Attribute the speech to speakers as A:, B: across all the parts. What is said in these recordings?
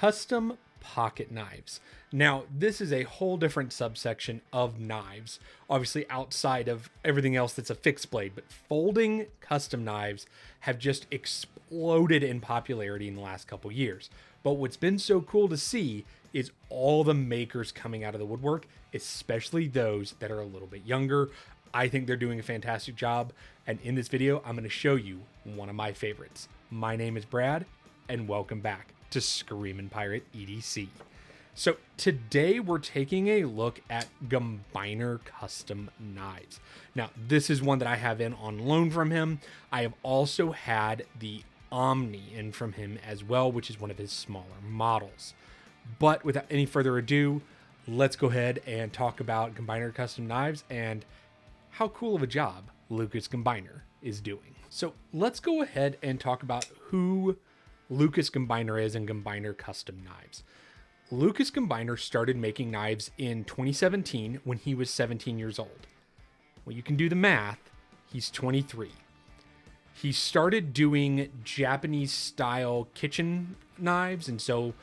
A: custom pocket knives. Now, this is a whole different subsection of knives, obviously outside of everything else that's a fixed blade, but folding custom knives have just exploded in popularity in the last couple years. But what's been so cool to see is all the makers coming out of the woodwork, especially those that are a little bit younger. I think they're doing a fantastic job. And in this video, I'm going to show you one of my favorites. My name is Brad, and welcome back to Screaminpirate EDC. So today we're taking a look at Gumbiner Custom Knives. Now, this is one that I have in on loan from him. I have also had the Omni in from him as well, which is one of his smaller models. But without any further ado, let's go ahead and talk about Gumbiner Custom Knives and how cool of a job Lucas Gumbiner is doing. So let's go ahead and talk about who Lucas Gumbiner is and Gumbiner Custom Knives. Lucas Gumbiner started making knives in 2017 when he was 17 years old. Well, you can do the math. He's 23. He started doing Japanese style kitchen knives. And so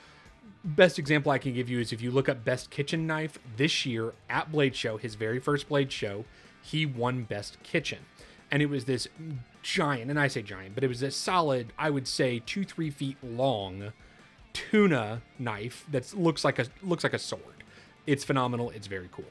A: best example I can give you is if you look up best kitchen knife this year at Blade Show, his very first Blade Show, he won best kitchen. And it was this giant, and I say giant, but it was a solid, I would say 2-3 feet long tuna knife that looks like a sword. It's phenomenal. It's very cool.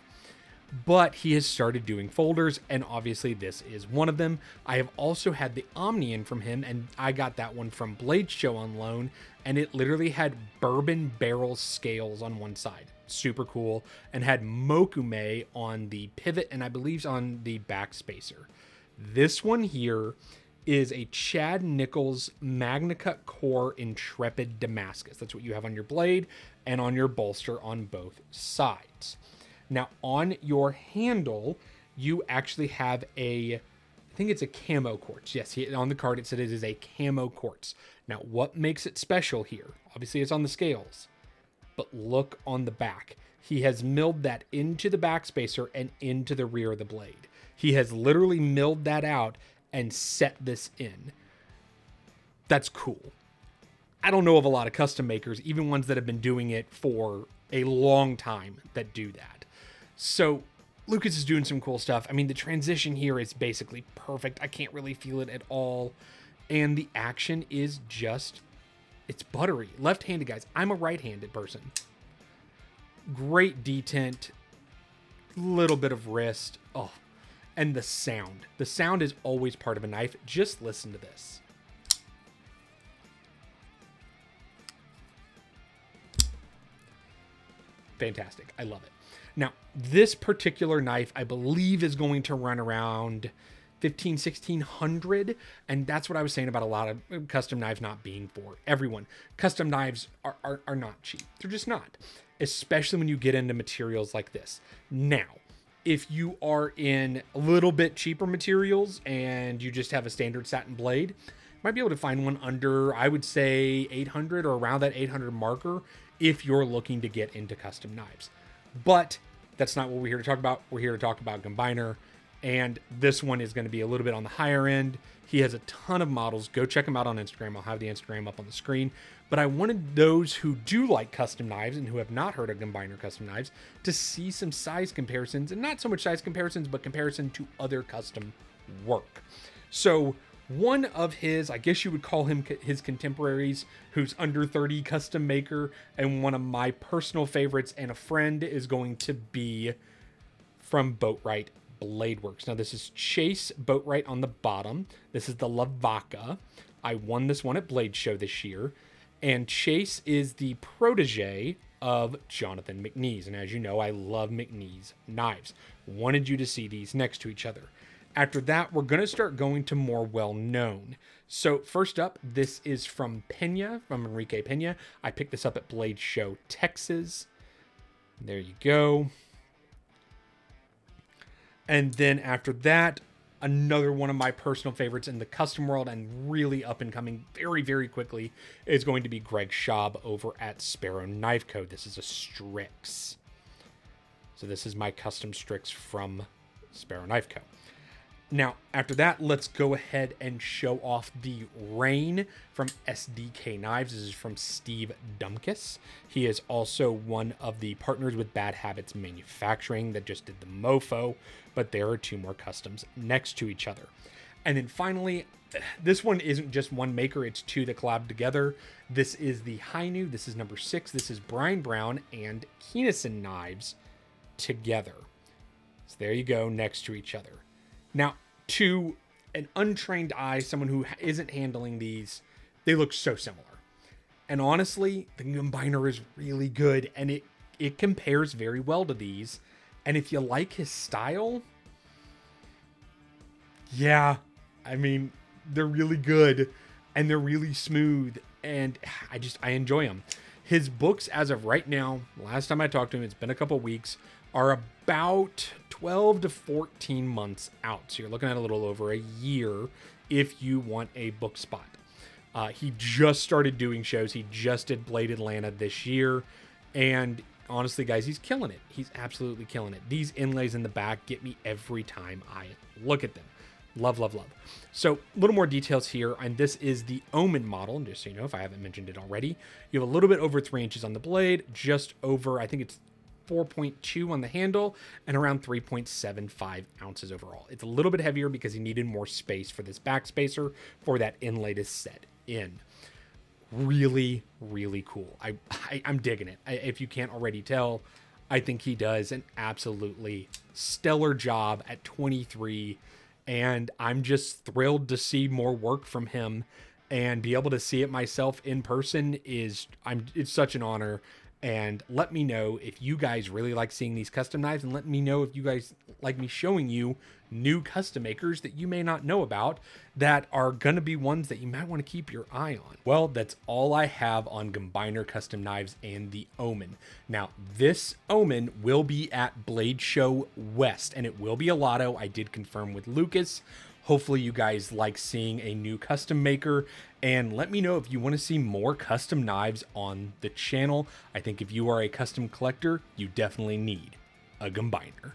A: But he has started doing folders, and obviously this is one of them. I have also had the Omni in from him, and I got that one from Blade Show on loan, and it literally had bourbon barrel scales on one side. Super cool. And had Mokume on the pivot, and I believe on the back spacer. This one here is a Chad Nichols MagnaCut Core Intrepid Damascus. That's what you have on your blade and on your bolster on both sides. Now, on your handle, you actually have I think it's a camo quartz. Yes, on the card it said it is a camo quartz. Now, what makes it special here? Obviously, it's on the scales, but look on the back. He has milled that into the back spacer and into the rear of the blade. He has literally milled that out and set this in. That's cool. I don't know of a lot of custom makers, even ones that have been doing it for a long time, that do that. So Lucas is doing some cool stuff. I mean, the transition here is basically perfect. I can't really feel it at all. And the action is just, it's buttery. Left-handed, guys. I'm a right-handed person. Great detent. Little bit of wrist. Oh, and the sound. The sound is always part of a knife. Just listen to this. Fantastic. I love it. Now, this particular knife, I believe, is going to run around $1,500-$1,600. And that's what I was saying about a lot of custom knives not being for everyone. Custom knives are not cheap. They're just not. Especially when you get into materials like this. Now, if you are in a little bit cheaper materials and you just have a standard satin blade, you might be able to find one under, I would say, 800 or around that 800 marker if you're looking to get into custom knives. But that's not what we're here to talk about. We're here to talk about Gumbiner, and this one is going to be a little bit on the higher end. He has a ton of models. Go check him out on Instagram. I'll have the Instagram up on the screen. But I wanted those who do like custom knives and who have not heard of Gumbiner Custom Knives to see some size comparisons, and not so much size comparisons, but comparison to other custom work. So one of his, I guess you would call him his contemporaries, who's under 30 custom maker, and one of my personal favorites and a friend, is going to be from Boatwright Blade Works. Now, this is Chase Boatwright on the bottom. This is the Lavaca. I won this one at Blade Show this year. And Chase is the protege of Jonathan McNeese. And as you know, I love McNeese knives. Wanted you to see these next to each other. After that, we're going to start going to more well-known. So first up, this is from Pena, from Enrique Pena. I picked this up at Blade Show, Texas. There you go. And then after that, another one of my personal favorites in the custom world and really up and coming very, very quickly is going to be Greg Schaub over at Sparrow Knife Co. This is a Strix. So this is my custom Strix from Sparrow Knife Co. Now, after that, let's go ahead and show off the Rain from SDK Knives. This is from Steve Dumkus. He is also one of the partners with Bad Habits Manufacturing that just did the Mofo, but there are 2 more customs next to each other. And then finally, this one isn't just one maker, it's 2 that collab together. This is the Hainu, this is number 6. This is Brian Brown and Keenison Knives together. So there you go, next to each other. Now, to an untrained eye, someone who isn't handling these, they look so similar. And honestly, the Gumbiner is really good, and it compares very well to these. And if you like his style, yeah, I mean, they're really good, and they're really smooth, and I enjoy them. His books, as of right now, last time I talked to him, it's been a couple weeks, are about 12 to 14 months out. So you're looking at a little over a year if you want a book spot. He just started doing shows. He just did Blade Atlanta this year. And honestly, guys, he's killing it. He's absolutely killing it. These inlays in the back get me every time I look at them. Love, love, love. So a little more details here. And this is the Omen model. And just so you know, if I haven't mentioned it already, you have a little bit over 3 inches on the blade, just over, I think it's 4.2 on the handle, and around 3.75 ounces overall. It's a little bit heavier because he needed more space for this back spacer for that inlay to set in. Really, really cool. I'm digging it. If you can't already tell, I think he does an absolutely stellar job at 23, and I'm just thrilled to see more work from him and be able to see it myself in person. It's such an honor. And let me know if you guys really like seeing these custom knives, and let me know if you guys like me showing you new custom makers that you may not know about that are going to be ones that you might want to keep your eye on. Well, that's all I have on Gumbiner Custom Knives and the Omen. Now, this Omen will be at Blade Show West, and it will be a lotto. I did confirm with Lucas. Hopefully you guys like seeing a new custom maker, and let me know if you want to see more custom knives on the channel. I think if you are a custom collector, you definitely need a Gumbiner.